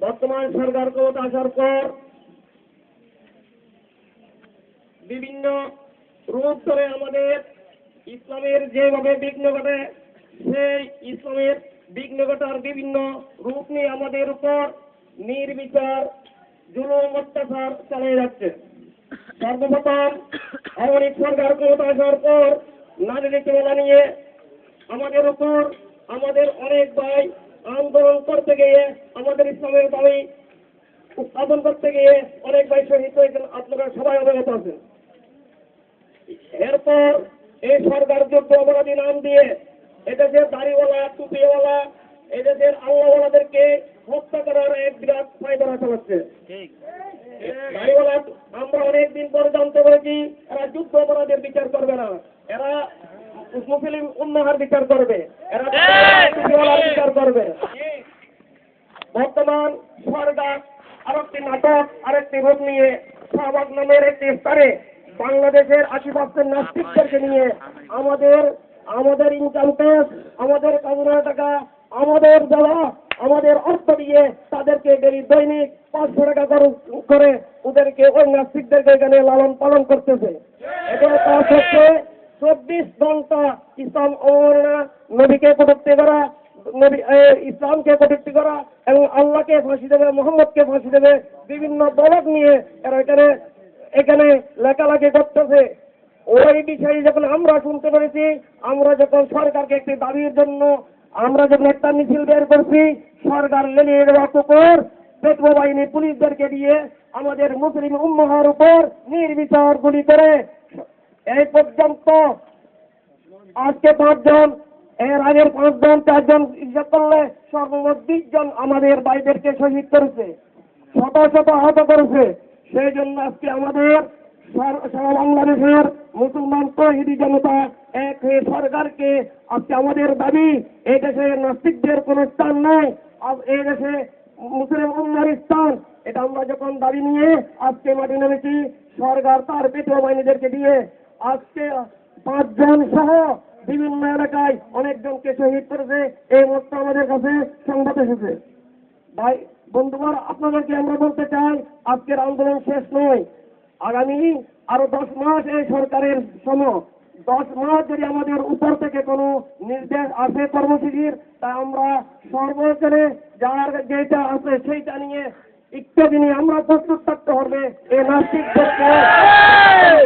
বর্তমান সরকার ক্ষমতা আসার পর বিভিন্ন রূপ ধরে আমাদের ইসলামের যেভাবে বিঘ্ন ঘটে, সেই ইসলামের বিঘ্ন ঘটার বিভিন্ন রূপ নিয়ে আমাদের উপর নির্বিচার জুলুম অত্যাচার চালিয়ে যাচ্ছে। সর্বপ্রথম আওয়ামী সরকার ক্ষমতা আসার পর নারী নীতিমালা নিয়ে আমাদের উপর আমাদের অনেক ভাই আন্দোলন করতে গিয়ে আমাদের ইসলামের দাবি উত্থাপন করতে গিয়ে অনেক ভাই শহীদ হয়েছেন, আপনারা সবাই অবগত আছেন। এরপর এই সরকার যুদ্ধ অপরাধী নাম দিয়ে এদেশের দাড়িওয়ালা টুপিওয়ালা এদেশের আল্লাহওয়ালাদেরকে হত্যা করার এক বিরাট ফায়দা চালাচ্ছে। দাড়িওয়ালা আমরা অনেকদিন পরে জানতে পেরেছি এরা যুদ্ধ অপরাধের বিচার করবে না, এরা মুসলিম উম্মাহার বিচার করবে, এরা টুপিওয়ালার বিচার করবে। বর্তমান সরকার আরেকটি নাটক আরেকটি রূপ নিয়ে শাহবাগ নামের একটি স্থানে বাংলাদেশের 80% নাস্তিকদেরকে নিয়ে আমাদের ইনকাম ট্যাক্স, আমাদের কাজের টাকা, আমাদের দেওয়া, আমাদের অর্থ দিয়ে তাদেরকে দৈনিক 500 টাকা করে ওদেরকে ওই নাস্তিকদেরকে এখানে লালন পালন করতেছে। এখানে কাজ হচ্ছে 24 ঘন্টা ইসলাম অবমাননা, নবীকে কটূক্তি করা, ইসলামকে কটূক্তি করা এবং আল্লাহকে ফাঁসি দেবে, মোহাম্মদকে ফাঁসি দেবে, বিভিন্ন দলক নিয়ে এরা এখানে লেখালেখি করতেছে। ওই বিষয়ে যখন আমরা শুনতে পেরেছি, আমরা যখন সরকারকে একটি দাবির জন্য আমরা যখন একটা মিছিল বের করছি, সরকার লেলিয়ে দেওয়া কুকুর পেট্রো বাহিনী পুলিশদেরকে দিয়ে আমাদের মুসলিম উম্মাহার উপর নির্বিচার গুলি করে এই পর্যন্ত আজকে 5 জন, এর আগের 5 জন 4 জন ইজ্জত করলে সর্বমোট 20 জন আমাদের ভাইদেরকে শহীদ করেছে, শত শত আহত করেছে। সেই জন্য আজকে আমাদের সারা বাংলাদেশের মুসলমান তৌহিদি জনতা এক হয়ে সরকারকে আজকে আমাদের দাবি, এই দেশে নাস্তিকদের কোনো স্থান নাই, এই দেশে মুসলিম উম্মার স্থান। এটা আমরা যখন দাবি নিয়ে আজকে মাঠে নেমেছি, সরকার তার পেট্রো বাহিনীদেরকে দিয়ে আজকে 5 জন সহ বিভিন্ন এলাকায় অনেকজনকে শহীদ করেছে। এই মুহূর্তে আমাদের কাছে সংবাদ এসেছে। ভাই বন্ধুগণ, আপনাদেরকে আমরা বলতে চাই, আজকের আন্দোলন শেষ নয়, আগামী আরো 10 মাস এই সরকারের সময়, 10 মাস যদি আমাদের উপর থেকে কোনো নির্দেশ আসে কর্মসূচির, তা আমরা সর্বজনে যার যেটা আছে সেইটা নিয়ে ইত্যাদি নিয়ে আমরা প্রস্তুত থাকতে হবে। এই নাস্তিকদেরকে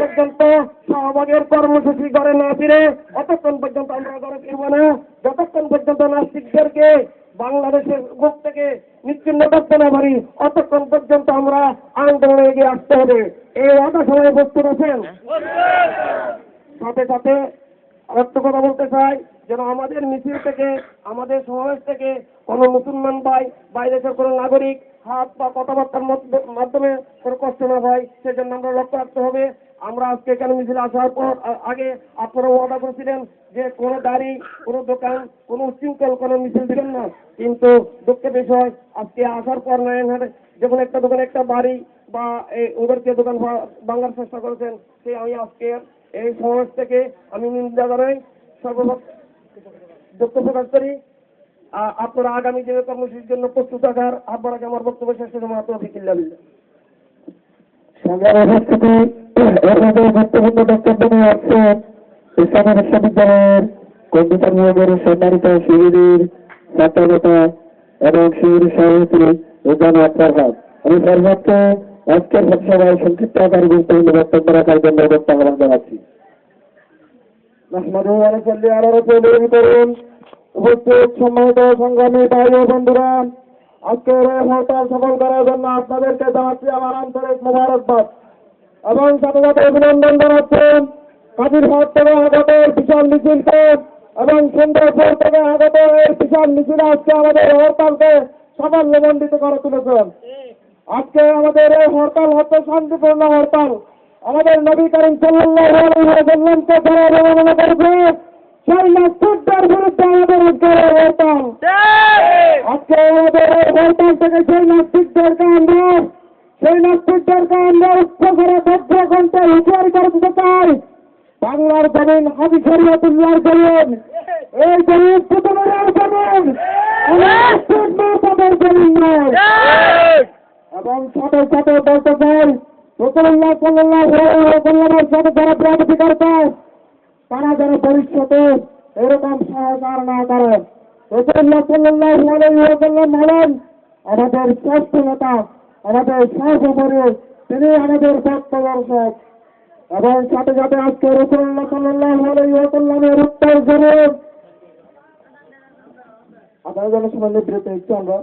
পর্যন্ত শাহবাগের কর্মসূচি করে না ফিরে অতক্ষণ পর্যন্ত আমরা ঘরে ফিরব না, যতক্ষণ পর্যন্ত নাস্তিকদেরকে বাংলাদেশের বুক থেকে নিশ্চিন্ন করতে না পারি, অতক্ষণ পর্যন্ত আমরা আন্দোলনে এগিয়ে আসতে হবে। এই ওয়াদা সবাই প্রস্তুত আছেন? সাথে সাথে আরেকটা কথা বলতে চাই, যেন আমাদের মিছিল থেকে, আমাদের সমাবেশ থেকে কোনো মুসলমান ভাই বাইরের কোনো নাগরিক হাত বা কথাবার্তার মাধ্যমে কোনো কষ্ট না হয়, সেজন্য আমরা লক্ষ্য রাখতে হবে। আমরা আজকে এখানে মিছিল আসার পর আগে আপনারা ওয়াদা করেছিলেন যে কোনো গাড়ি, কোনো দোকান, কোনো উচ্ছৃঙ্খল কোনো মিছিল দিবেন না, কিন্তু দুঃখের বিষয় আজকে আসার পর নারায়ণহাটে যখন একটা দোকানে একটা বাড়ি বা ওদেরকে দোকান ভাঙার চেষ্টা করেছেন, সেই আমি আজকে এই সমাজ থেকে আমি নিন্দা জানাই, সর্বপ্রথম দুঃখ প্রকাশ করি। আপনারা আগামী দিনে কর্মসূচির জন্য প্রস্তুত থাকার আহ্বান রাখে আমার বক্তব্য শেষ করে মাত্র বিকিল্লাহ গুরুত্বপূর্ণ বক্তব্য নিয়ে আসছেন ইসলামী বিশ্ববিদ্যালয়ের কম্পিউটার বিভাগের সম্মানিত শিবিরের ছাত্রনেতা এবং শিবিরের সভাপতি উদ্যান আক্তার ভাগ। আমি সর্বোচ্চ আজকের সভায় সংক্ষিপ্ত আকারে গুরুত্বপূর্ণ বক্তব্য রাখার জন্য বক্তব্য আহ্বান জানাচ্ছি। উপস্থিত সম্মানিত সংগ্রামী ভাই ও বন্ধুরা, আজকের এই হরতাল সফল করার জন্য আপনাদেরকে জানাচ্ছি আমার আন্তরিক মোবারকবাদ এবং সাথে সাথে অভিনন্দন জানাচ্ছেন কাদিরহাট থেকে আগত বিশাল মিছিলকে এবং সুন্দরপুর থেকে আগত এই বিশাল মিছিল আজকে আমাদের হরতালকে সাফল্যমণ্ডিত করে তুলেছেন। আজকে আমাদের এই হরতাল হচ্ছে শান্তিপূর্ণ হরতাল। আমাদের নবী করিম সাল্লাল্লাহু আলাইহি ওয়াসাল্লামকে যারা অবমাননা করেছে সেই নাস্তিকদের বিরুদ্ধে আমাদের উদ্ধার হরতাল। আজকে আমাদের এই হরতাল থেকে সেই নাস্তিকদেরকে আমরা উচ্চ করে 12 ঘন্টায় হুঁশিয়ারি করে দিতে চাই। বাংলার জমিন হাজী শরীয়তুল্লাহর জমিন, এই জমিন পুতুলের জমিন, তাদের জমিন নয়। এবং সাথে সাথে বলতে চাই রাসূলুল্লাহ সাল্লাল্লাহু আলাইহি ওয়াসাল্লামের সাথে যারা বিরোধী করছে তারা যেন ভবিষ্যতে এরকম সহকার না করে। রাসূলুল্লাহ সাল্লাল্লাহু আলাইহি ওয়াসাল্লাম হলেন আমাদের শ্রেষ্ঠ নেতা, আমাদের সর্বোপরি তিনি আমাদের পথপ্রদর্শক। এবং সাথে সাথে আজকে রাসূলুল্লাহ সাল্লাল্লাহু আলাইহি ওয়াসাল্লামের উত্তর জেনে আপনারা জনসম্মানের বিরুদ্ধে ইচ্ছা আমরা